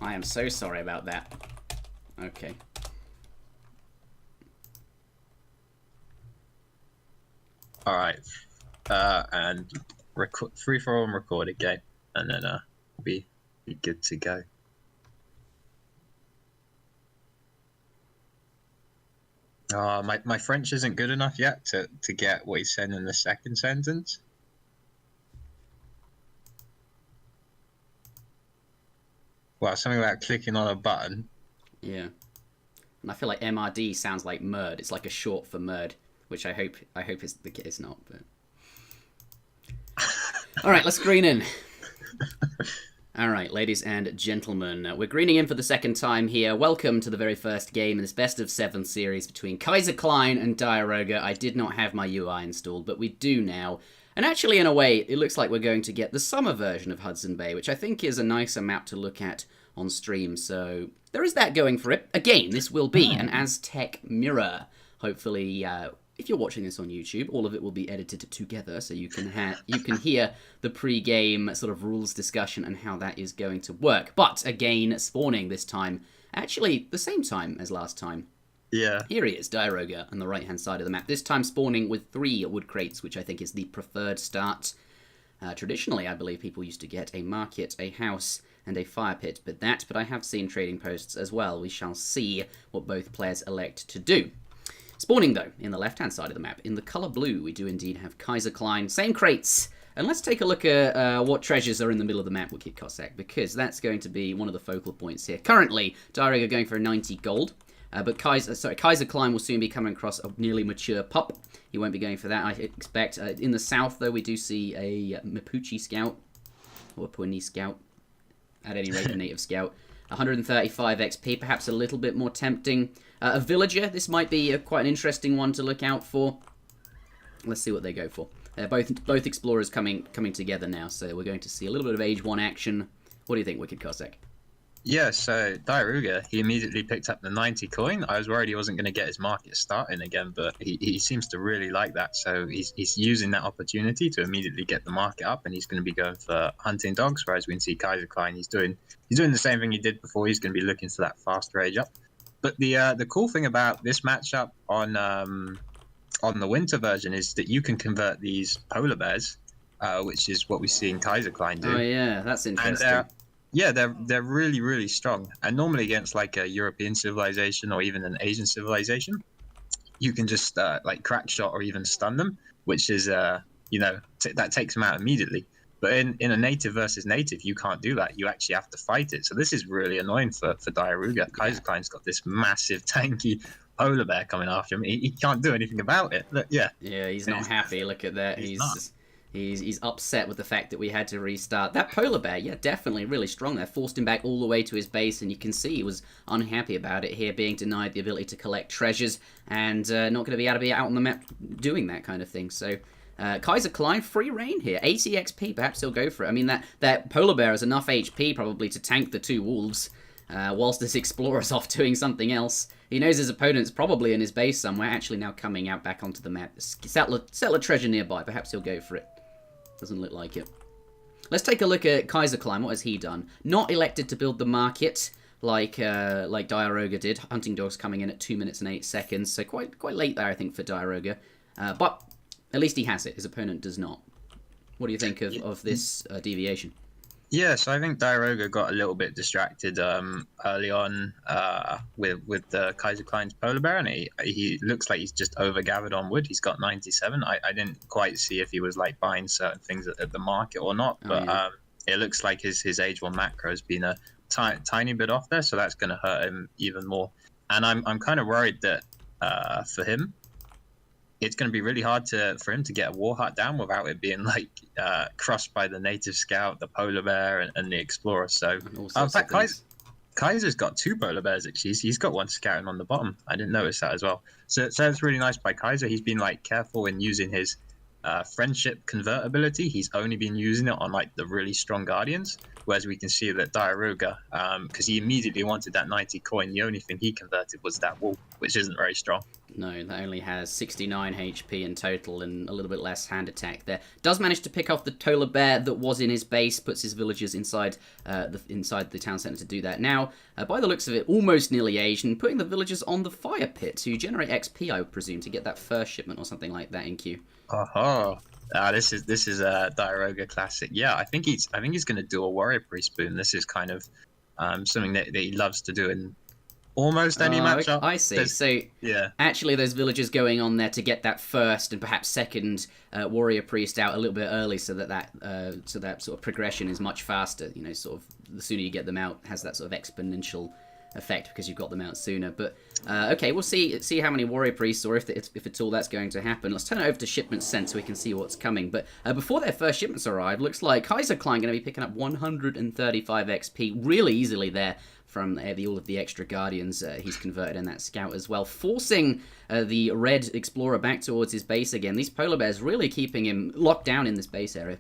I am so sorry about that. Okay. All right. And free for all and record again, and then be good to go. My French isn't good enough yet to get what he's saying in the second sentence. Well, something about clicking on a button. Yeah. And I feel like MRD sounds like murd. It's like a short for murd, which I hope is the case not. But all right, let's green in. All right, ladies and gentlemen, we're greening in for the second time here. Welcome to the very first game in this best of 7 series between Kaiserklein and diarouga. I did not have my UI installed, but we do now. And actually, in a way, it looks like we're going to get the summer version of Hudson Bay, which I think is a nicer map to look at on stream. So there is that going for it. Again, this will be an Aztec mirror. Hopefully, if you're watching this on YouTube, all of it will be edited together, so you can hear the pre-game sort of rules discussion and how that is going to work. But again, spawning this time, actually the same time as last time. Yeah. Here he is, diarouga, on the right-hand side of the map. This time spawning with 3 wood crates, which I think is the preferred start. Traditionally, I believe people used to get a market, a house, and a fire pit, but I have seen trading posts as well. We shall see what both players elect to do. Spawning, though, in the left-hand side of the map, in the colour blue, we do indeed have Kaiserklein. Same crates. And let's take a look at what treasures are in the middle of the map, WickedCossack, because that's going to be one of the focal points here. Currently, diarouga going for a 90 gold. But Kaiserklein will soon be coming across a nearly mature pup. He won't be going for that, I expect. In the south, though, we do see a Mapuche scout, or a Puini scout, at any rate, a native scout. 135 XP, perhaps a little bit more tempting. A villager, this might be quite an interesting one to look out for. Let's see what they go for. Both explorers coming together now, so we're going to see a little bit of Age 1 action. What do you think, WickedCossack? Yeah, so diarouga, he immediately picked up the 90 coin. I was worried he wasn't going to get his market starting again, but he seems to really like that. So he's using that opportunity to immediately get the market up, and he's going to be going for hunting dogs. Whereas we can see Kaiserklein, he's doing the same thing he did before. He's going to be looking for that fast rage up. But the cool thing about this matchup on the winter version is that you can convert these polar bears, which is what we see in Kaiserklein do. Oh yeah, that's interesting. And, yeah, they're really, really strong. And normally against like a European civilization or even an Asian civilization, you can just like crack shot or even stun them, which is that takes them out immediately. But in a native versus native, you can't do that. You actually have to fight it. So this is really annoying for diarouga. Yeah. Kaiserklein's got this massive tanky polar bear coming after him. He can't do anything about it. Yeah, he's not happy. Look at that. He's upset with the fact that we had to restart. That polar bear, yeah, definitely really strong there. Forced him back all the way to his base, and you can see he was unhappy about it here, being denied the ability to collect treasures, and not going to be able to be out on the map doing that kind of thing. So Kaiserklein, free reign here. 80 XP, perhaps he'll go for it. I mean, that polar bear has enough HP probably to tank the 2 wolves, whilst this explorer's off doing something else. He knows his opponent's probably in his base somewhere, actually now coming out back onto the map. Settler treasure nearby, perhaps he'll go for it. Doesn't look like it. Let's take a look at Kaiserklein. What has he done? Not elected to build the market like diarouga did. Hunting dogs coming in at 2 minutes and 8 seconds. So quite late there, I think, for diarouga. But at least he has it. His opponent does not. What do you think of this deviation? Yeah, so I think diarouga got a little bit distracted early on with the Kaiserklein's polar bear, and he looks like he's just overgathered on wood. He's got 97. I didn't quite see if he was like buying certain things at the market or not, but it looks like his Age 1 macro has been a tiny bit off there, so that's going to hurt him even more. And I'm kind of worried that for him, it's going to be really hard for him to get a war hut down without it being like crushed by the native scout, the polar bear, and the explorer. So in fact, Kaiser's got 2 polar bears actually. He's got one scouting on the bottom. I didn't notice that as well. So it's really nice by Kaiser. He's been like careful in using his friendship convertibility. He's only been using it on like the really strong guardians, whereas we can see that diarouga, because he immediately wanted that 90 coin, the only thing he converted was that wool, which isn't very strong. No, that only has 69 HP in total and a little bit less hand attack there. Does manage to pick off the polar bear that was in his base, puts his villagers inside the town centre to do that. Now, by the looks of it, almost nearly Asian, putting the villagers on the fire pit to generate XP, I would presume, to get that first shipment or something like that in queue. This is a diarouga classic. Yeah, I think he's going to do a warrior priest boon. This is kind of something that he loves to do in almost any matchup. I see. So actually those villagers going on there to get that first and perhaps second warrior priest out a little bit early, so that sort of progression is much faster. You know, sort of the sooner you get them out has that sort of exponential effect because you've got them out sooner. But okay, we'll see how many warrior priests, or if at all that's going to happen. Let's turn it over to shipments sent so we can see what's coming. But before their first shipments arrive, looks like Kaiserklein going to be picking up 135 XP really easily there from all of the extra guardians he's converted in that scout as well, forcing the red explorer back towards his base again. These polar bears really keeping him locked down in this base area.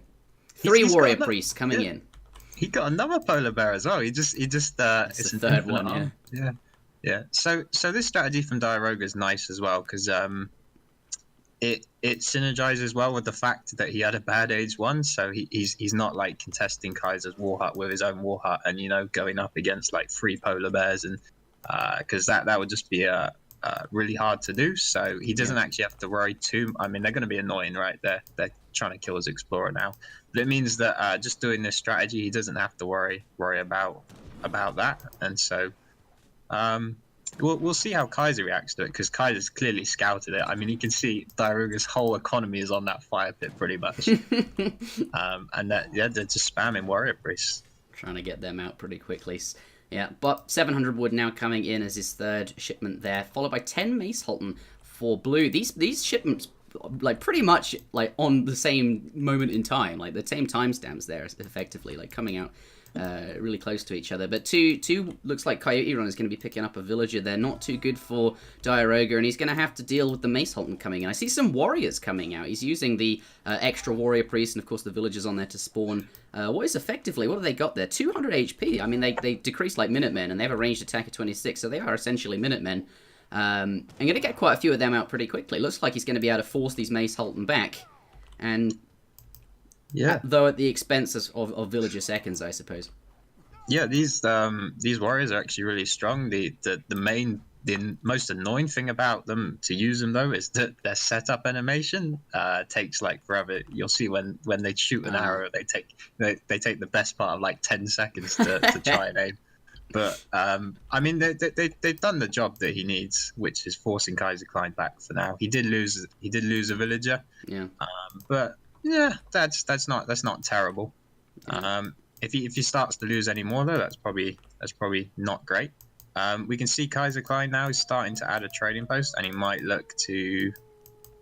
Three warrior priests coming in. He got another polar bear as well. He just it's the third one. Yeah. So this strategy from diarouga is nice as well, because it synergizes well with the fact that he had a bad age 1, so he's not like contesting Kaiser's war hut with his own war hut and going up against like 3 polar bears, and because that would just be really hard to do. So he doesn't actually have to worry too. I mean, they're going to be annoying, right? They're trying to kill his explorer now, but it means that just doing this strategy, he doesn't have to worry about that. And so we'll see how Kaiser reacts to it, because Kaiser's clearly scouted it. I mean, you can see diarouga's whole economy is on that fire pit pretty much. And they're just spamming warrior priests, trying to get them out pretty quickly. Yeah, but 700 wood now coming in as his third shipment there, followed by 10 Macehualtin for blue. These shipments, like, pretty much like on the same moment in time, like the same timestamps there, effectively, like coming out really close to each other. But two looks like Coyote Run is going to be picking up a villager. They're not too good for diarouga, and he's going to have to deal with the Macehualtin coming in. I see some warriors coming out. He's using the extra warrior priest and of course the villagers on there to spawn what is effectively, what have they got there? 200 HP. I mean, they decrease like Minutemen, and they have a ranged attack of 26, so they are essentially Minutemen. I'm going to get quite a few of them out pretty quickly. Looks like he's going to be able to force these Macehualtin back, and though at the expense of villager seconds, I suppose. Yeah, these warriors are actually really strong. The most annoying thing about them to use them though is that their setup animation takes like forever. You'll see when they shoot an arrow, they take the best part of like 10 seconds to try and aim. But I mean, they've done the job that he needs, which is forcing Kaiserklein back for now. He did lose a villager. Yeah. But yeah, that's not terrible. If he starts to lose any more though, that's probably not great. We can see Kaiserklein now is starting to add a trading post, and he might look to.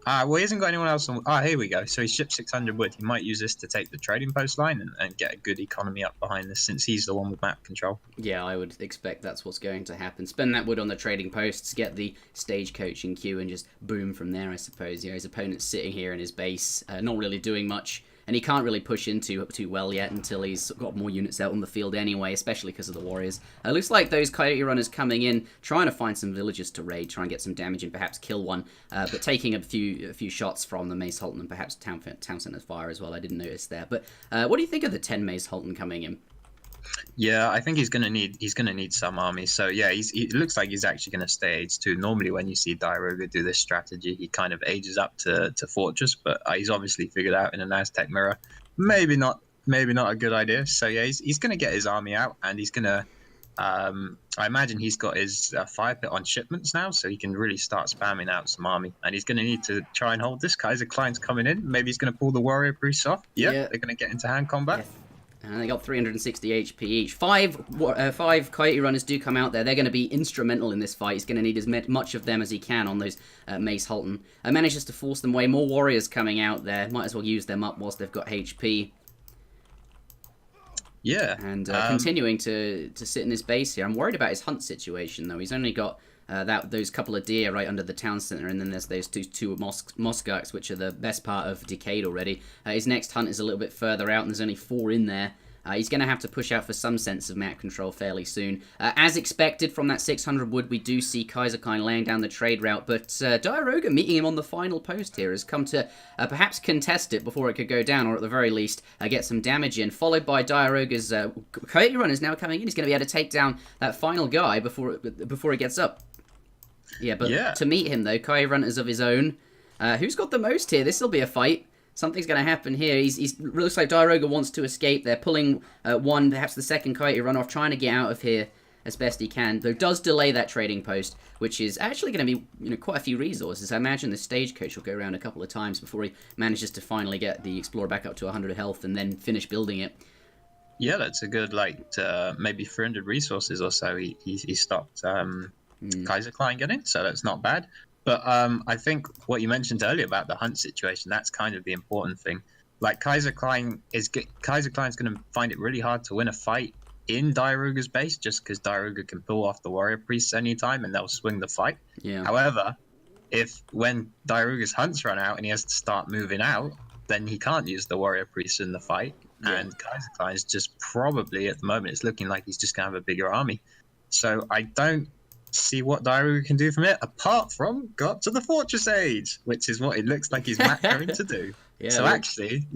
Well, he hasn't got anyone else on. Here we go. So he shipped 600 wood. He might use this to take the trading post line and get a good economy up behind this, since he's the one with map control. Yeah, I would expect that's what's going to happen. Spend that wood on the trading posts, get the stagecoach in queue, and just boom from there, I suppose. His opponent's sitting here in his base, not really doing much. And he can't really push into too well yet until he's got more units out on the field anyway, especially because of the warriors. Looks like those Coyote Runners coming in, trying to find some villagers to raid, try and get some damage and perhaps kill one, but taking a few shots from the Macehualtin and perhaps Town Center's fire as well. I didn't notice there. But what do you think of the 10 Macehualtin coming in? Yeah, I think he's gonna need some army. So yeah, it looks like he's actually gonna stay age 2. Normally, when you see diarouga do this strategy, he kind of ages up to fortress, but he's obviously figured out in an Aztec mirror, maybe not a good idea. So yeah, he's gonna get his army out, and he's gonna. I imagine he's got his fire pit on shipments now, so he can really start spamming out some army. And he's going to need to try and hold this. Kaiserklein's coming in. Maybe he's going to pull the warrior priests off. Yeah, they're going to get into hand combat. Yeah. And they got 360 HP each. Five Coyote Runners do come out there. They're going to be instrumental in this fight. He's going to need as much of them as he can on those Macehualtin. Manages to force them away. More warriors coming out there. Might as well use them up whilst they've got HP. Yeah. And continuing to sit in his base here. I'm worried about his hunt situation, though. He's only got those couple of deer right under the town centre, and then there's those two muskox, which are the best part of Decayed already. His next hunt is a little bit further out, and there's only 4 in there. He's going to have to push out for some sense of map control fairly soon. As expected from that 600 wood, we do see Kaiserklein laying down the trade route, but diarouga meeting him on the final post here has come to perhaps contest it before it could go down, or at the very least get some damage in, followed by diarouga's coyote runners now coming in. He's going to be able to take down that final guy before he gets up. Yeah, but to meet him though, coyote runners of his own. Who's got the most here? This will be a fight. Something's going to happen here. He's looks like diarouga wants to escape. They're pulling one, perhaps the second coyote run off, trying to get out of here as best he can. Though does delay that trading post, which is actually going to be quite a few resources. I imagine the stagecoach will go around a couple of times before he manages to finally get the explorer back up to 100 health and then finish building it. Yeah, that's a good maybe 300 resources or so. He stopped Kaiserklein getting, so that's not bad. But I think what you mentioned earlier about the hunt situation, that's kind of the important thing. Like Kaiserklein's going to find it really hard to win a fight in diarouga's base, just because diarouga can pull off the warrior priests anytime and they'll swing the fight. Yeah. However, when diarouga's hunts run out and he has to start moving out, then he can't use the warrior priests in the fight. Yeah. And Kaiserklein's just probably, at the moment, it's looking like he's just going to have a bigger army. So I don't see what diarouga can do from it, apart from go up to the fortress age, which is what it looks like he's going to do. Yeah, so actually,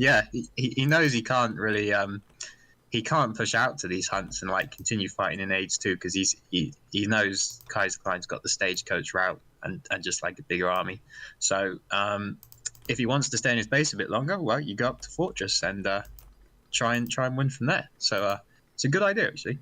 he knows he can't really he can't push out to these hunts and continue fighting in age 2, because he knows Kaiserklein's got the stagecoach route and just a bigger army. So if he wants to stay in his base a bit longer, well, you go up to fortress and try and win from there. So it's a good idea, actually.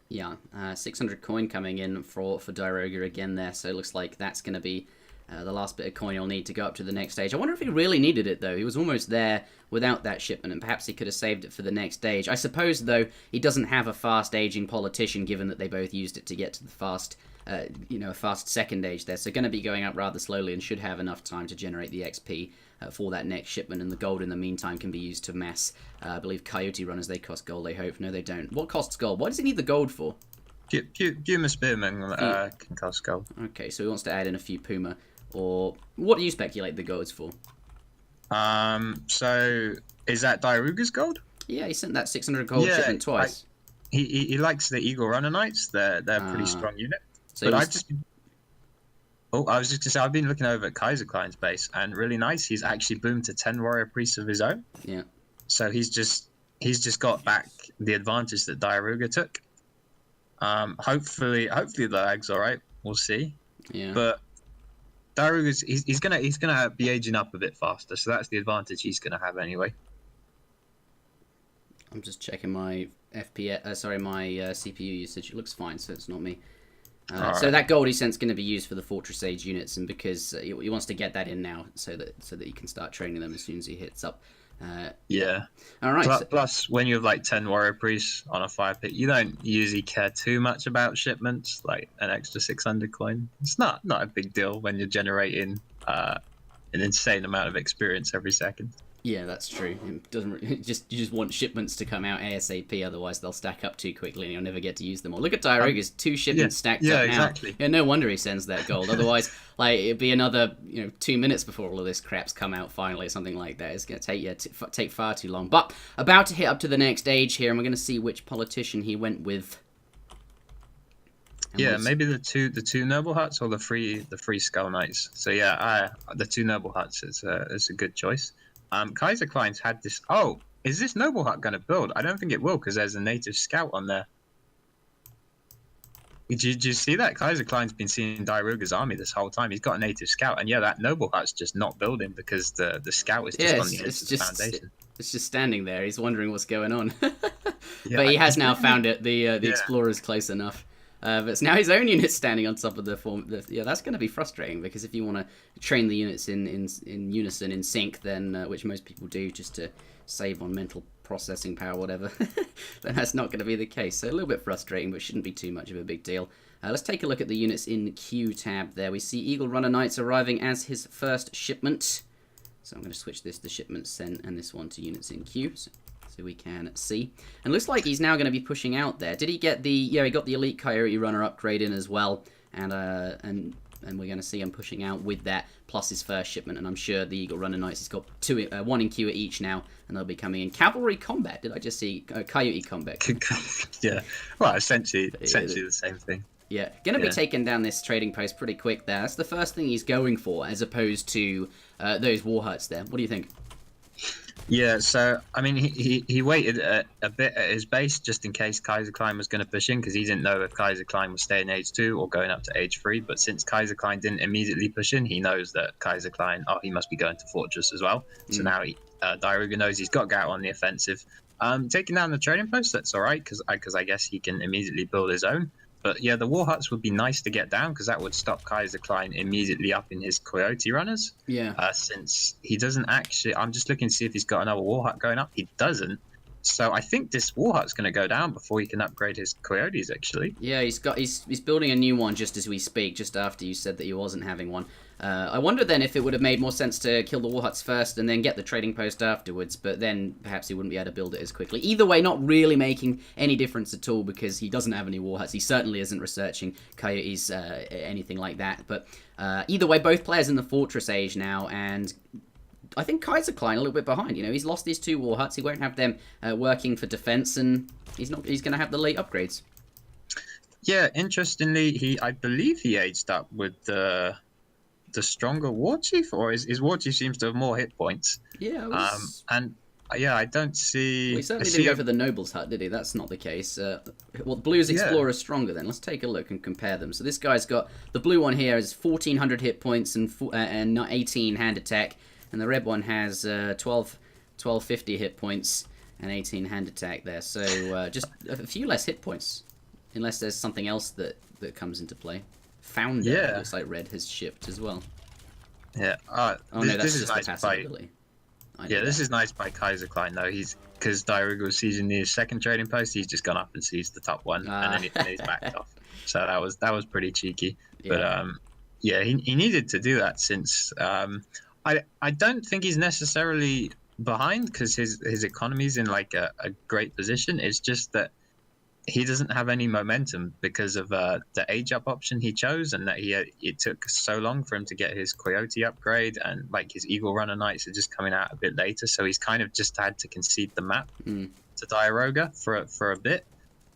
Yeah, 600 coin coming in for diarouga again there, so it looks like that's going to be the last bit of coin he'll need to go up to the next stage. I wonder if he really needed it, though. He was almost there without that shipment, and perhaps he could have saved it for the next stage. I suppose, though, he doesn't have a fast-aging politician, given that they both used it to get to the fast, a fast second age there, so going to be going up rather slowly and should have enough time to generate the XP for that next shipment, and the gold in the meantime can be used to mass, I believe, coyote runners. They cost gold, I hope. No, they don't. What costs gold? What does he need the gold for? Puma Spearmen can cost gold. Okay, so he wants to add in a few Puma. Or what do you speculate the gold's for? So is that diarouga's gold? Yeah, he sent that 600 gold shipment twice. He likes the Eagle Runner Knights. They're a pretty strong unit. So but I was just going to say, I've been looking over at Kaiserklein's base, and really nice. He's actually boomed to 10 warrior priests of his own. Yeah. So he's just got back the advantage that diarouga took. Hopefully the lag's all right. We'll see. Yeah. But diarouga's he's gonna be aging up a bit faster, so that's the advantage he's gonna have anyway. I'm just checking my FPS. My CPU usage. It looks fine, so it's not me. So that gold he sent's going to be used for the Fortress Age units, and because he wants to get that in now, so that he can start training them as soon as he hits up. Yeah. All right. Plus, when you have 10 warrior priests on a fire pit, you don't usually care too much about shipments, like an extra 600 coin. It's not a big deal when you're generating an insane amount of experience every second. Yeah, that's true. You just want shipments to come out ASAP, otherwise they'll stack up too quickly and you'll never get to use them all. Look at diarouga's 2 shipments stacked up now. Exactly. Yeah, no wonder he sends that gold. Otherwise, it'd be another 2 minutes before all of this crap's come out finally, something like that. It's going to take far too long. But about to hit up to the next age here, and we're going to see which politician he went with. And maybe the two noble huts or the three skull knights. So the 2 noble huts is a good choice. Kaiserklein's had this. Oh, is this noble hut going to build? I don't think it will, because there's a native scout on there. Did you see that? Kaiserklein's been seeing diarouga's army this whole time. He's got a native scout, and that noble hut's just not building because the scout is just on the edge of the foundation. It's just standing there. He's wondering what's going on. But he has now found it. The explorer's close enough. But it's now his own units standing on top of the form. That's going to be frustrating, because if you want to train the units in unison, in sync, then which most people do just to save on mental processing power, whatever, then that's not going to be the case. So a little bit frustrating, but shouldn't be too much of a big deal. Let's take a look at the units in Q tab there. We see Eagle Runner Knights arriving as his first shipment. So I'm going to switch this to shipment sent and this one to units in Q. So we can see. And looks like he's now going to be pushing out there. Did he get the... Yeah, he got the Elite Coyote Runner upgrade in as well. And and we're going to see him pushing out with that, plus his first shipment, and I'm sure the Eagle Runner Knights, he's got one in queue at each now, and they'll be coming in. Cavalry combat, did I just see? Coyote combat. Yeah, well, essentially the same thing. Yeah, going to be taking down this trading post pretty quick there. That's the first thing he's going for, as opposed to those war huts there. What do you think? Yeah, so, I mean, he waited a bit at his base just in case Kaiserklein was going to push in, because he didn't know if Kaiserklein was staying Age 2 or going up to Age 3. But since Kaiserklein didn't immediately push in, he knows that Kaiserklein, he must be going to Fortress as well. So now diarouga knows he's got to go out on the offensive. Taking down the trading post, that's all right, because I guess he can immediately build his own. But yeah, the war huts would be nice to get down, because that would stop Kaiserklein immediately up in his coyote runners. Yeah. Since he doesn't actually, I'm just looking to see if he's got another war hut going up. He doesn't. So I think this war hut's going to go down before he can upgrade his coyotes, actually. Yeah, he's building a new one just as we speak, just after you said that he wasn't having one. I wonder then if it would have made more sense to kill the war huts first and then get the trading post afterwards, but then perhaps he wouldn't be able to build it as quickly. Either way, not really making any difference at all, because he doesn't have any war huts. He certainly isn't researching coyotes, anything like that. But either way, both players in the fortress age now, and I think Kaiserklein a little bit behind. You know, he's lost his 2 war huts. He won't have them working for defense, and he's going to have the late upgrades. Yeah, interestingly, I believe he aged up with the stronger war chief, or his war chief seems to have more hit points. Yeah. I don't see. Well, he certainly didn't go for the noble's hut, did he? That's not the case. Well, the blue's explorer is stronger then. Let's take a look and compare them. So this guy's got, the blue one here is 1400 hit points and 18 hand attack, and the red one has 1250 hit points and 18 hand attack there. So just a few less hit points, unless there's something else that comes into play. Founder, looks like red has shipped as well. Yeah. This is nice the passive ability. This is nice by Kaiserklein though. Because diarouga was seizing the second trading post, he's just gone up and seized the top one, and then he's backed off. So that was pretty cheeky. Yeah. But he needed to do that, since I don't think he's necessarily behind, because his economy's in like a great position. It's just that he doesn't have any momentum because of the age up option he chose, and that it took so long for him to get his coyote upgrade, and like his Eagle Runner Knights are just coming out a bit later, so he's kind of just had to concede the map to diarouga for a bit.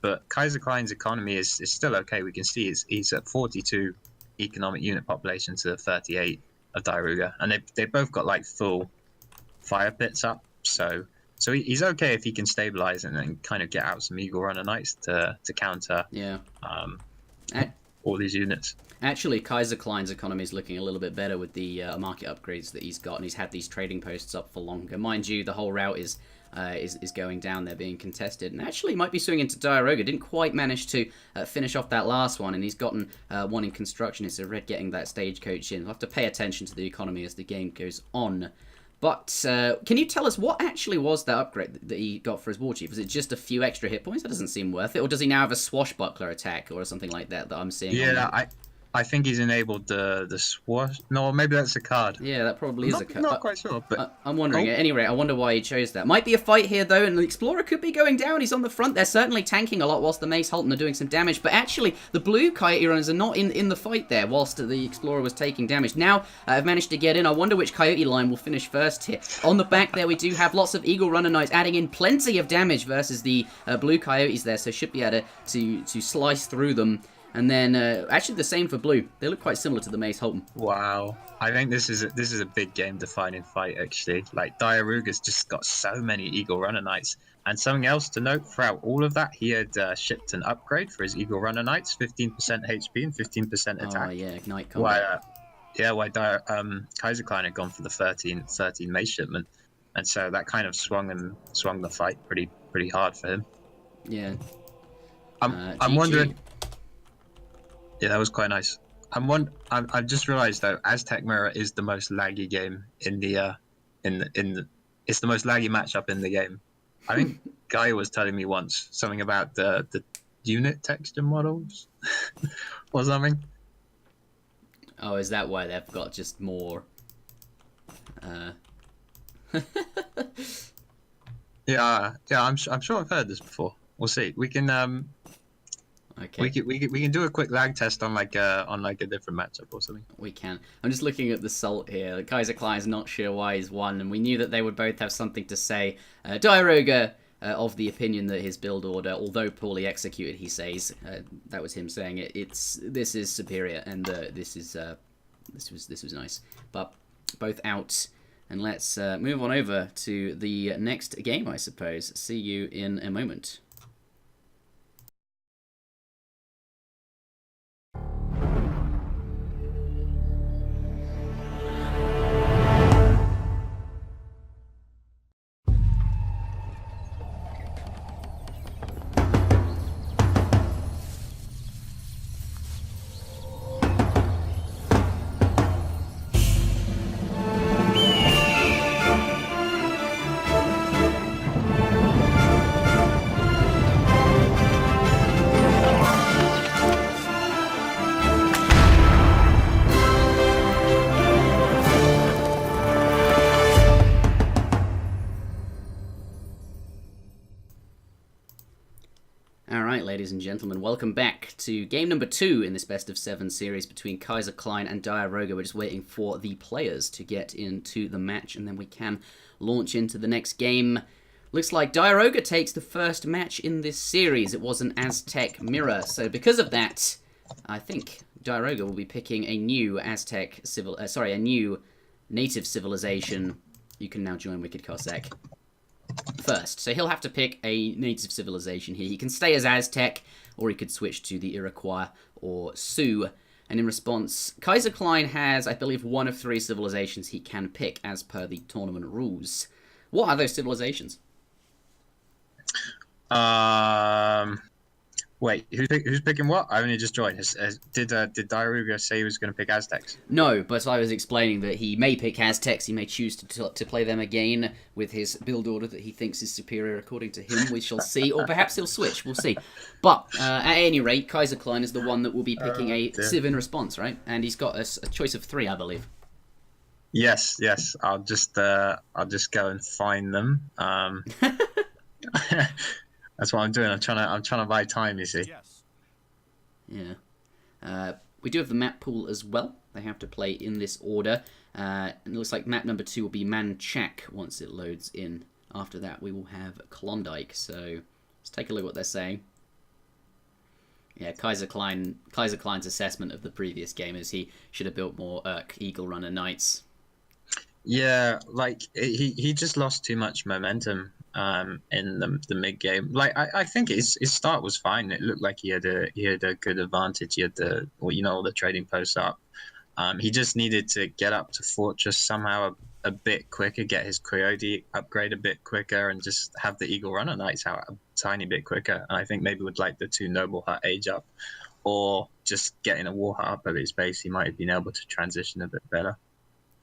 But Kaiserklein's economy is still okay. We can see he's at 42 economic unit population to 38 of diarouga, and they both got like full fire pits up, so he's okay if he can stabilize and then kind of get out some Eagle Runner Knights to counter all these units. Actually, Kaiserklein's economy is looking a little bit better with the market upgrades that he's got, and he's had these trading posts up for longer. Mind you, the whole route is going down there, being contested, and actually might be swinging to diarouga. Didn't quite manage to finish off that last one, and he's gotten one in construction. It's a red getting that stagecoach in. We'll have to pay attention to the economy as the game goes on. But can you tell us what actually was that upgrade that he got for his war chief? Was it just a few extra hit points? That doesn't seem worth it. Or does he now have a swashbuckler attack or something like that I'm seeing? Yeah, I think he's enabled the swash. No, maybe that's a card. Yeah, that probably is a card. Not quite sure, but I'm wondering. At any rate, I wonder why he chose that. Might be a fight here though, and the explorer could be going down. He's on the front. They're certainly tanking a lot, whilst the Macehualtins are doing some damage. But actually, the blue coyote runners are not in the fight there, whilst the explorer was taking damage. Now I've managed to get in. I wonder which coyote line will finish first here. On the back there, we do have lots of Eagle Runner Knights adding in plenty of damage versus the blue coyotes there, so should be able to slice through them. And then, actually the same for blue. They look quite similar to the Macehualtin. Wow. I think this is a big game-defining fight, actually. Like, diarouga's just got so many Eagle Runner Knights. And something else to note, throughout all of that, he had shipped an upgrade for his Eagle Runner Knights, 15% HP and 15% attack. Oh, yeah, Ignite combat. Why Kaiserklein had gone for the 13 Mace shipment. And so that kind of swung the fight pretty hard for him. Yeah. I'm wondering... Yeah, that was quite nice. I've just realised though, Aztec Mirror is the most laggy game in the it's the most laggy matchup in the game. I think Guy was telling me once something about the unit texture models or something. Oh, is that why they've got just more? Yeah. I'm sure I've heard this before. We'll see. We can. Okay. We can do a quick lag test on like a different matchup or something. We can. I'm just looking at the salt here. Kaiserklein's not sure why he's won, and we knew that they would both have something to say. Diarouga of the opinion that his build order, although poorly executed, he says, that was him saying it. This is superior, and this was nice. But both out, and let's move on over to the next game, I suppose. See you in a moment. Ladies and gentlemen, welcome back to game number 2 in this best of 7 series between Kaiserklein and diarouga. We're just waiting for the players to get into the match, and then we can launch into the next game. Looks like diarouga takes the first match in this series. It was an Aztec mirror, so because of that, I think diarouga will be picking a new a new native civilization. You can now join WickedCossack first. So he'll have to pick a native civilization here. He can stay as Aztec, or he could switch to the Iroquois or Sioux. And in response, Kaiserklein has, I believe, 1 of 3 civilizations he can pick as per the tournament rules. What are those civilizations? Wait, who's picking what? I only just joined. Did diarouga say he was going to pick Aztecs? No, but I was explaining that he may pick Aztecs. He may choose to play them again with his build order that he thinks is superior according to him. We shall see. Or perhaps he'll switch. We'll see. But at any rate, Kaiserklein is the one that will be picking a civ in response, right? And he's got a choice of 3, I believe. Yes. I'll just go and find them. That's what I'm doing. I'm trying to buy time, you see. Yes. Yeah. We do have the map pool as well. They have to play in this order. And it looks like map number 2 will be Manchac once it loads in. After that, we will have Klondike. So let's take a look at what they're saying. Yeah, Kaiserklein's assessment of the previous game is he should have built more Eagle Runner Knights. Yeah, like he just lost too much momentum in the mid game. Like I think his start was fine. It looked like he had a good advantage. He had all the trading posts up. He just needed to get up to Fortress somehow a bit quicker, get his Coyote upgrade a bit quicker, and just have the Eagle Runner Knights out a tiny bit quicker. And I think maybe with like the 2 Noble Hut age up, or just getting a War Hut up at his base, he might have been able to transition a bit better.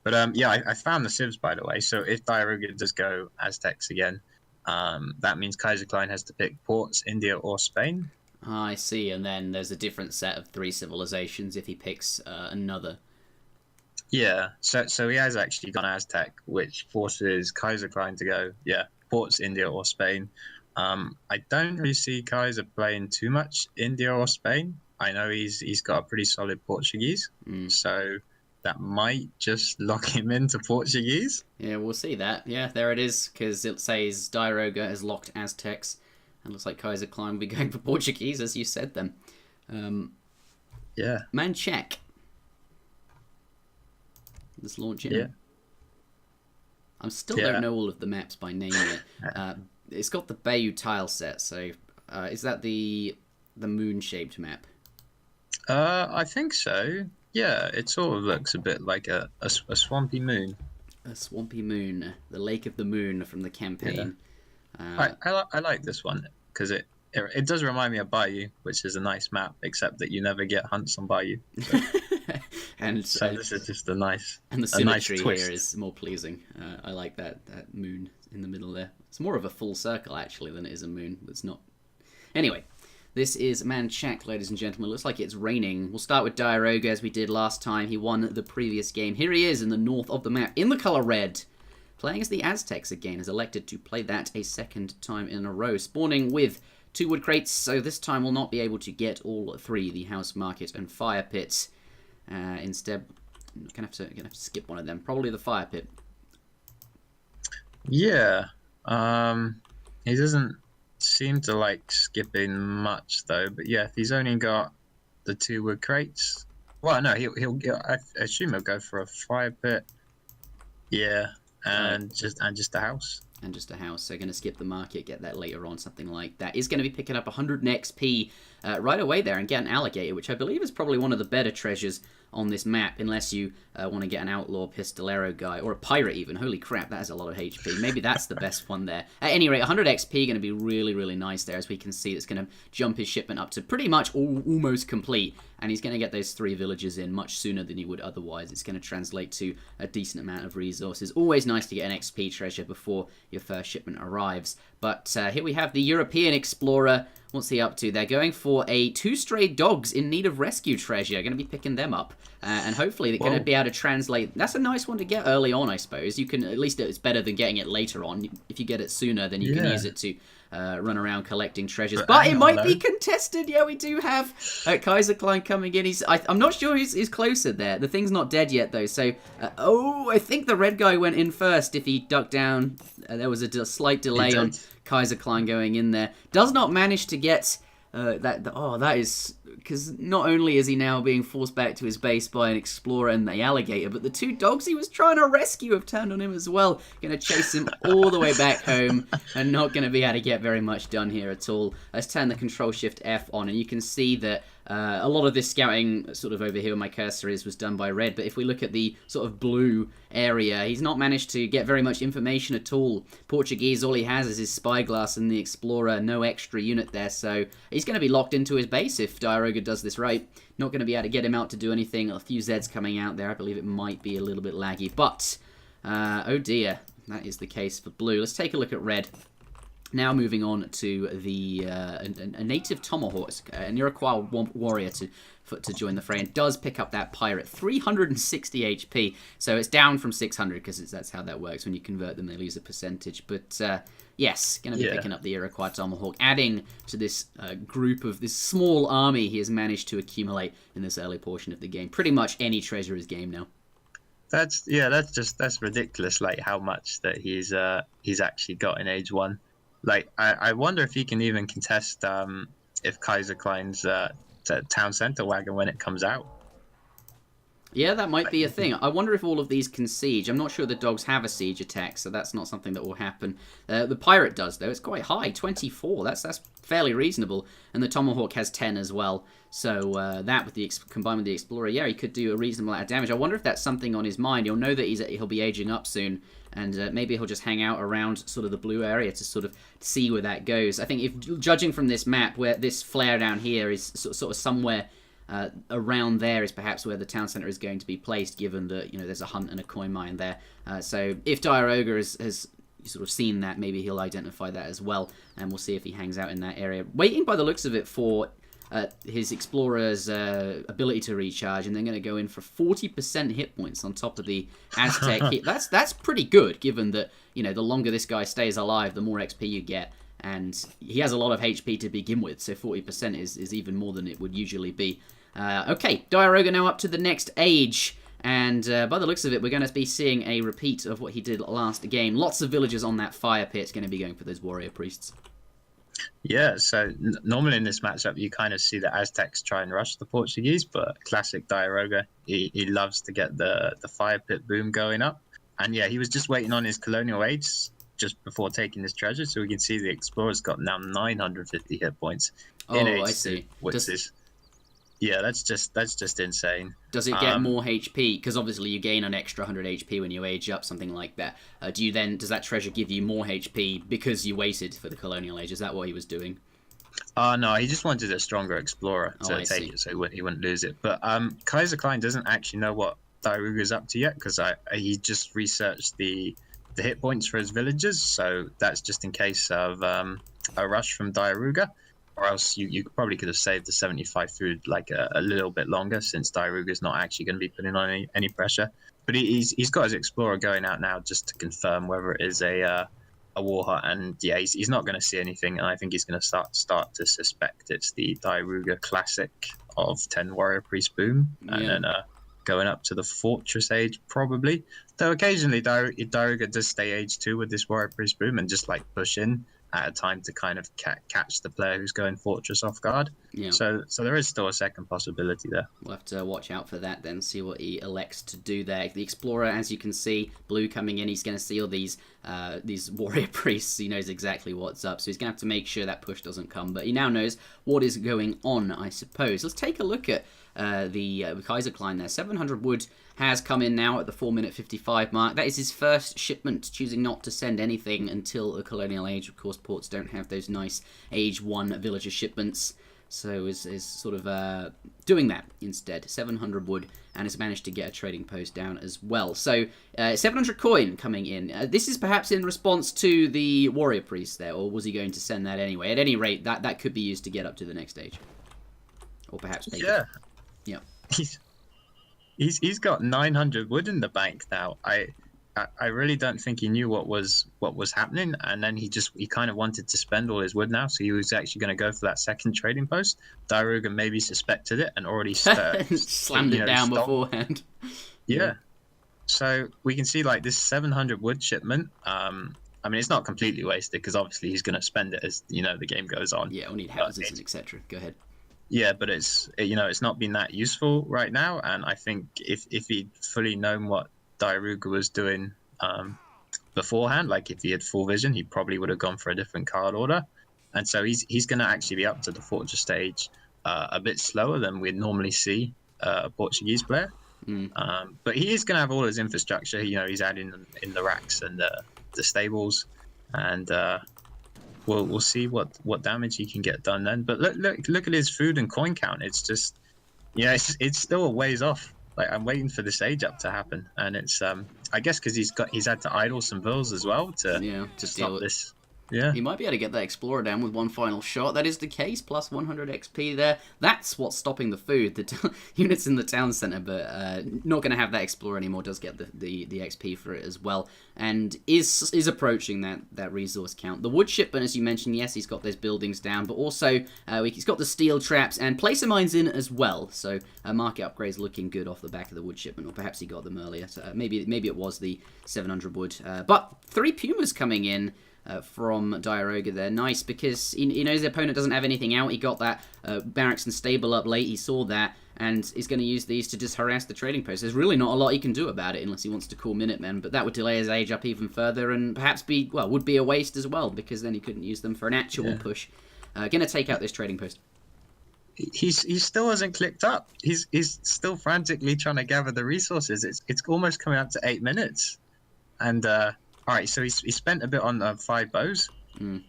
But yeah, I found the civs, by the way. So if diarouga does go Aztecs again, that means Kaiserklein has to pick Ports, India, or Spain. I see, and then there's a different set of 3 civilizations if he picks another. Yeah, so he has actually gone Aztec, which forces Kaiserklein to go, Ports, India, or Spain. I don't really see Kaiser playing too much India or Spain. I know he's got a pretty solid Portuguese, so that might just lock him into Portuguese. Yeah, we'll see that. Yeah, there it is, because it says diarouga has locked Aztecs, and looks like Kaiserklein will be going for Portuguese, as you said then. Yeah. Manchac. Let's launch in. Yeah. I still don't know all of the maps by name yet. It's got the Bayou tile set, so is that the moon-shaped map? I think so. Yeah, it sort of looks a bit like a swampy moon. A swampy moon, the Lake of the Moon from the campaign. Yeah. I like this one because it does remind me of Bayou, which is a nice map, except that you never get hunts on Bayou. So, so this is just a nice, and the symmetry nice here is more pleasing. I like that moon in the middle there. It's more of a full circle actually than it is a moon. It's not. Anyway. This is Manchac, ladies and gentlemen. Looks like it's raining. We'll start with diarouga as we did last time. He won the previous game. Here he is in the north of the map, in the colour red. Playing as the Aztecs again, has elected to play that a second time in a row. Spawning with 2 wood crates, so this time we'll not be able to get all 3, the house, market, and fire pit. Instead, I'm gonna have to skip one of them. Probably the fire pit. Yeah. He doesn't seem to like skipping much though. But yeah, if he's only got the 2 wood crates, well, no, I assume he'll go for a fire pit. Yeah, and just a house. And just a house. So going to skip the market, get that later on, something like that. Is going to be picking up 100 XP right away there and get an alligator, which I believe is probably one of the better treasures on this map, unless you want to get an outlaw pistolero guy, or a pirate even. Holy crap, that has a lot of HP. Maybe that's the best one there. At any rate, 100 XP going to be really, really nice there, as we can see. It's going to jump his shipment up to pretty much almost complete, and he's going to get those 3 villages in much sooner than he would otherwise. It's going to translate to a decent amount of resources. Always nice to get an XP treasure before your first shipment arrives. But here we have the European explorer. What's he up to? They're going for 2 stray dogs in need of rescue treasure. Going to be picking them up. And hopefully they're going to be able to translate. That's a nice one to get early on, I suppose. You can, at least it's better than getting it later on. If you get it sooner, then you can use it to run around collecting treasures. But it might be contested. Yeah, we do have Kaiserklein coming in. I'm not sure who's closer there. The thing's not dead yet, though. So, I think the red guy went in first. If he ducked down, there was a slight delay on Kaiserklein going in there. Does not manage to get that is because not only is he now being forced back to his base by an explorer and the alligator, but the 2 dogs he was trying to rescue have turned on him as well. Going to chase him all the way back home and not going to be able to get very much done here at all. Let's turn the Control-Shift-F on, and you can see that a lot of this scouting sort of over here where my cursor was done by red, but if we look at the sort of blue area, he's not managed to get very much information at all. Portuguese, all he has is his spyglass and the explorer, no extra unit there, so he's going to be locked into his base if diarouga does this right. Not going to be able to get him out to do anything. A few Zeds coming out there. I believe it might be a little bit laggy, but oh dear, that is the case for blue. Let's take a look at red. Now moving on to the a native Tomahawks, an Iroquois warrior to join the fray, and does pick up that pirate, 360 HP. So it's down from 600 because that's how that works. When you convert them, they lose a percentage. But yes, going to be picking up the Iroquois Tomahawk, adding to this group of this small army he has managed to accumulate in this early portion of the game. Pretty much any treasure is game now. That's ridiculous. Like how much that he's actually got in Age 1. Like, I wonder if he can even contest if Kaiserklein's town centre wagon when it comes out. Yeah, that might be a thing. I wonder if all of these can siege. I'm not sure the dogs have a siege attack, so that's not something that will happen. The pirate does, though. It's quite high, 24. That's fairly reasonable. And the Tomahawk has 10 as well. So that, with the combined with the explorer, yeah, he could do a reasonable amount of damage. I wonder if that's something on his mind. You'll know that he'll be aging up soon, and maybe he'll just hang out around sort of the blue area to sort of see where that goes. I think if judging from this map, where this flare down here is sort of somewhere around there is perhaps where the town centre is going to be placed, given that there's a hunt and a coin mine there. So if diarouga has sort of seen that, maybe he'll identify that as well, and we'll see if he hangs out in that area. Waiting by the looks of it for his explorer's ability to recharge, and then going to go in for 40% hit points on top of the Aztec hit. That's pretty good, given that the longer this guy stays alive, the more XP you get, and he has a lot of HP to begin with, so 40% is even more than it would usually be. Okay, diarouga now up to the next age, and by the looks of it, we're going to be seeing a repeat of what he did last game. Lots of villagers on that fire pit, going to be going for those warrior priests. Yeah, so normally in this matchup, you kind of see the Aztecs try and rush the Portuguese, but classic diarouga, he loves to get the fire pit boom going up. And yeah, he was just waiting on his colonial age just before taking this treasure, so we can see the explorer's got now 950 hit points in Age 2, I see. which is... Yeah, that's just insane. Does it get more HP? Because obviously you gain an extra 100 HP when you age up, something like that. Does that treasure give you more HP because you waited for the colonial age? Is that what he was doing? No, he just wanted a stronger explorer to take it, so he wouldn't lose it. But Kaiserklein doesn't actually know what diarouga's up to yet, because he just researched the hit points for his villagers, so that's just in case of a rush from diarouga. Or else you probably could have saved the 75 food like a little bit longer, since diarouga's not actually going to be putting on any pressure. But he's got his explorer going out now just to confirm whether it is a a war hut, and yeah, he's not going to see anything, and I think he's going to start to suspect it's the diarouga Classic of 10 warrior priest boom, and then going up to the fortress age probably. Though occasionally diarouga does stay age 2 with this warrior priest boom and just like push in at a time to kind of catch the player who's going fortress off guard. Yeah. So there is still a second possibility there. We'll have to watch out for that then, see what he elects to do there. The Explorer, as you can see, blue coming in, he's going to see all these warrior priests. He knows exactly what's up, so he's going to have to make sure that push doesn't come. But he now knows what is going on, I suppose. Let's take a look at the Kaiserklein there. 700 wood has come in now at the 4-minute 55 mark. That is his first shipment, choosing not to send anything until the colonial age. Of course, ports don't have those nice age 1 villager shipments, so is sort of doing that instead. 700 wood, and has managed to get a trading post down as well. So 700 coin coming in. This is perhaps in response to the warrior priest there, or was he going to send that anyway? At any rate, that could be used to get up to the next stage, or perhaps make it. Yeah. He's got 900 wood in the bank now. I really don't think he knew what was happening, and then he kind of wanted to spend all his wood now, so he was actually going to go for that second trading post. Diarouga maybe suspected it and already slammed it down beforehand. Yeah. So we can see like this 700 wood shipment. I mean, it's not completely wasted because obviously he's going to spend it as the game goes on. Yeah, we'll need houses and etc. Go ahead. Yeah, but it's not been that useful right now, and I think if he'd fully known what diarouga was doing beforehand, like if he had full vision, he probably would have gone for a different card order. And so he's going to actually be up to the fortress stage a bit slower than we'd normally see a Portuguese player. But he is going to have all his infrastructure. He's adding in the racks and the stables, and we'll see what damage he can get done then. But look at his food and coin count. It's just it's still a ways off. Like, I'm waiting for this age up to happen, and it's I guess because he's had to idle some vills as well to stop this. Yeah, he might be able to get that Explorer down with one final shot. That is the case, plus 100 XP there. That's what's stopping the food. The units in the town centre, but not going to have that Explorer anymore. Does get the XP for it as well, and is approaching that resource count. The wood shipment, as you mentioned, yes, he's got those buildings down, but also he's got the steel traps and placer mines in as well. So market upgrades looking good off the back of the wood shipment, or perhaps he got them earlier. So maybe it was the 700 wood, but 3 Pumas coming in. From diarouga there. Nice, because he knows the opponent doesn't have anything out. He got that barracks and stable up late. He saw that, and is going to use these to just harass the trading post. There's really not a lot he can do about it unless he wants to call Minutemen, but that would delay his age up even further and perhaps would be a waste as well, because then he couldn't use them for an actual push. Going to take out this trading post. He still hasn't clicked up. He's still frantically trying to gather the resources. It's almost coming up to 8 minutes, and all right, so he spent a bit on 5 bows,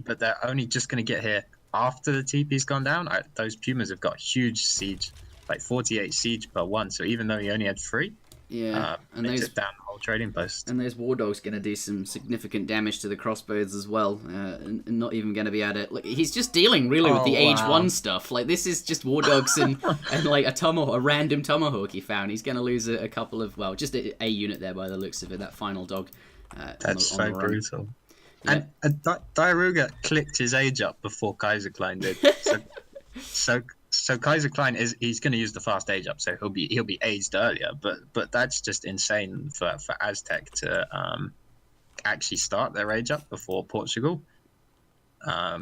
but they're only just going to get here after the TP's gone down. Those Pumas have got huge siege, like 48 siege per one. So even though he only had 3, and they took down the whole trading post. And those war dogs going to do some significant damage to the crossbows as well, and not even going to be able to. Look, he's just dealing really with the age 1 stuff. Like, this is just war dogs and like a random tomahawk he found. He's going to lose a couple of just a unit there by the looks of it. That final dog. That's so brutal. Yeah. And diarouga clicked his age up before Kaiserklein did. So Kaiserklein he's going to use the fast age up, so he'll be aged earlier. But that's just insane for Aztec to actually start their age up before Portugal. I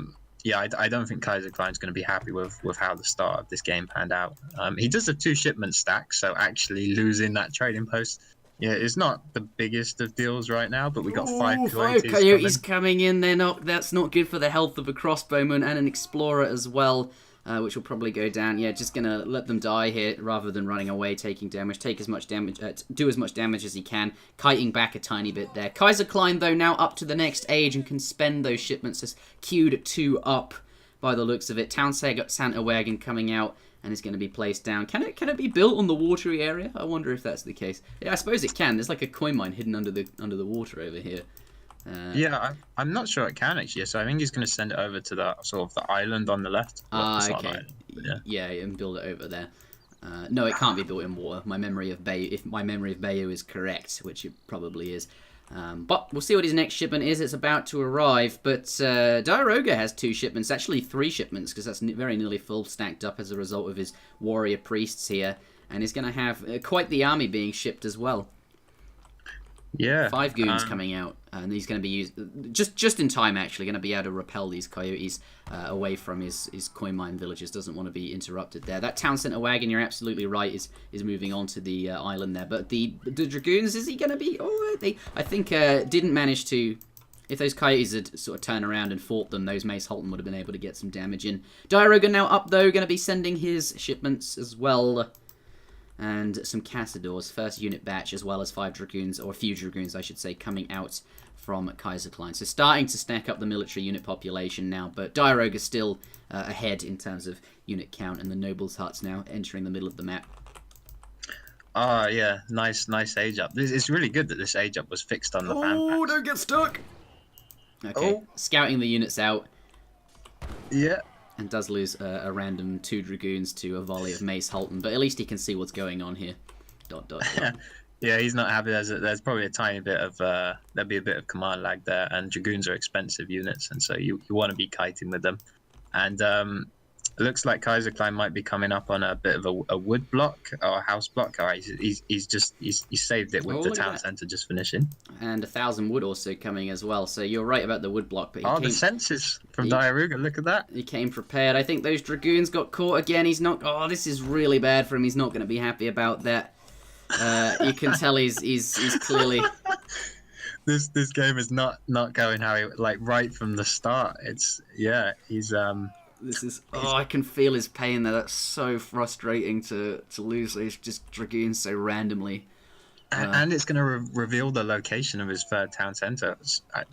don't think Kaiserklein's going to be happy with how the start of this game panned out. He does a 2 shipment stack, so actually losing that trading post. Yeah, it's not the biggest of deals right now, but we got 5 coyotes coming in. That's not good for the health of a crossbowman and an explorer as well, which will probably go down. Yeah, just gonna let them die here rather than running away, taking damage. Take as much damage, do as much damage as he can, kiting back a tiny bit there. Kaiserklein though now up to the next age and can spend those shipments as queued 2 up by the looks of it. Town Santa wagon coming out. And it's going to be placed down. Can it be built on the watery area? I wonder if that's the case. Yeah, I suppose it can. There's like a coin mine hidden under the water over here. I'm not sure it can actually. So I think he's going to send it over to the sort of the island on the left. Okay. Yeah, and build it over there. No, it can't be built in water. If my memory of Bayou is correct, which it probably is. But we'll see what his next shipment is. It's about to arrive. But diarouga has 2 shipments, actually 3 shipments, because that's very nearly full stacked up as a result of his warrior priests here. And he's going to have quite the army being shipped as well. Yeah. 5 goons coming out, and he's going to be used just in time. Actually, going to be able to repel these coyotes away from his coin mine villages. Doesn't want to be interrupted there. That town centre wagon, you're absolutely right, is moving on to the island there. But the dragoons, is he going to be? Oh, I think didn't manage to. If those coyotes had sort of turned around and fought them, those Macehualtin would have been able to get some damage in. diarouga now up though, going to be sending his shipments as well. And some Cazadors, first unit batch, as well as 5 dragoons, or a few dragoons, I should say, coming out from Kaiserklein. So starting to stack up the military unit population now, but diarouga still ahead in terms of unit count, and the nobles' huts now entering the middle of the map. Oh, yeah, nice age up. It's really good that this age up was fixed on the fan packs. Oh, don't get stuck! Okay, scouting the units out. Yeah. And does lose a random 2 dragoons to a volley of Macehualtin, but at least he can see what's going on here. ... Yeah, he's not happy. There's probably a tiny bit of there'll be a bit of command lag there, and dragoons are expensive units, and so you want to be kiting with them. And it looks like Kaiserklein might be coming up on a bit of a wood block or a house block. All right, he's saved it with the town centre just finishing. And 1,000 wood also coming as well. So you're right about the wood block. But the census from diarouga. Look at that. He came prepared. I think those dragoons got caught again. He's not. Oh, this is really bad for him. He's not going to be happy about that. You can tell he's clearly. This game is not going how he right from the start. He's This is. Oh, I can feel his pain there. That's so frustrating to lose those just dragoons so randomly. And it's going to reveal the location of his third town centre.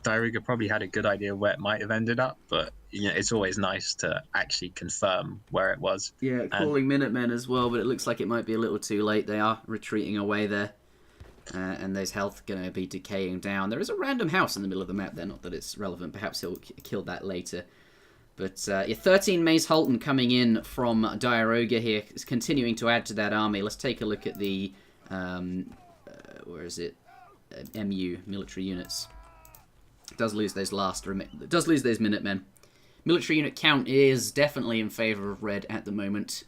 diarouga probably had a good idea where it might have ended up, but it's always nice to actually confirm where it was. Yeah, calling Minutemen as well, but it looks like it might be a little too late. They are retreating away there. And those health going to be decaying down. There is a random house in the middle of the map there. Not that it's relevant. Perhaps he'll kill that later. But 13 Macehualtin coming in from diarouga here, is continuing to add to that army. Let's take a look at the where is it? MU military units. Does lose those Minutemen. Military unit count is definitely in favour of red at the moment.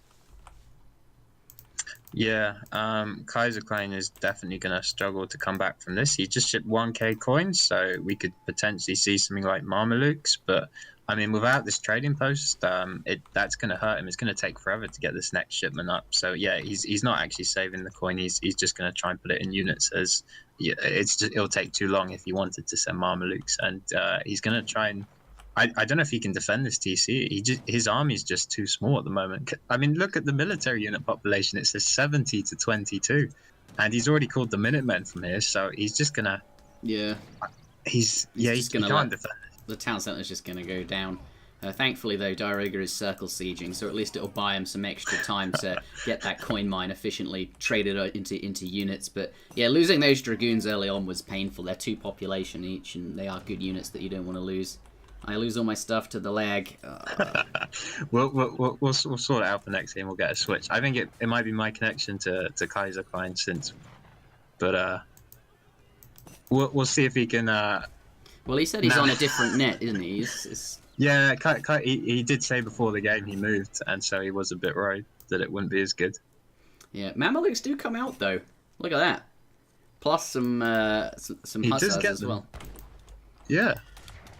Yeah, Kaiserklein is definitely going to struggle to come back from this. He just shipped 1k coins, so we could potentially see something like Mamelukes, but I mean, without this trading post, that's going to hurt him. It's going to take forever to get this next shipment up. So yeah, he's not actually saving the coin. He's just going to try and put it in units as it'll take too long if he wanted to send Mamelukes, and he's going to try and. I don't know if he can defend this TC. His army's just too small at the moment. I mean, look at the military unit population. It says 70 to 22, and he's already called the Minutemen from here. So he's just gonna. Yeah. He can't defend. The town centre's just going to go down. Thankfully, though, diarouga is circle sieging, so at least it'll buy him some extra time to get that coin mine efficiently traded into units. But yeah, losing those dragoons early on was painful. They're 2 population each, and they are good units that you don't want to lose. I lose all my stuff to the lag. We'll sort it out for next game. We'll get a switch. I think it might be my connection to Kaiserklein but we'll see if he can. Well, he said he's on a different net, isn't he? Yeah, he did say before the game he moved, and so he was a bit worried that it wouldn't be as good. Yeah, Mamelukes do come out though. Look at that. Plus some hussars as well. Yeah,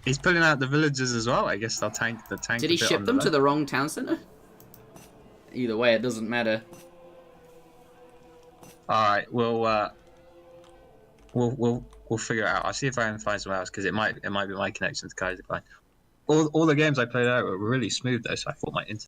he's pulling out the villagers as well. I guess they'll tank the tank. Did he ship them to the wrong town centre? Either way, it doesn't matter. All right, we'll figure it out. I'll see if I can find somewhere else, because it might be my connection to Kaiserklein. All the games I played out were really smooth though, so I thought my internet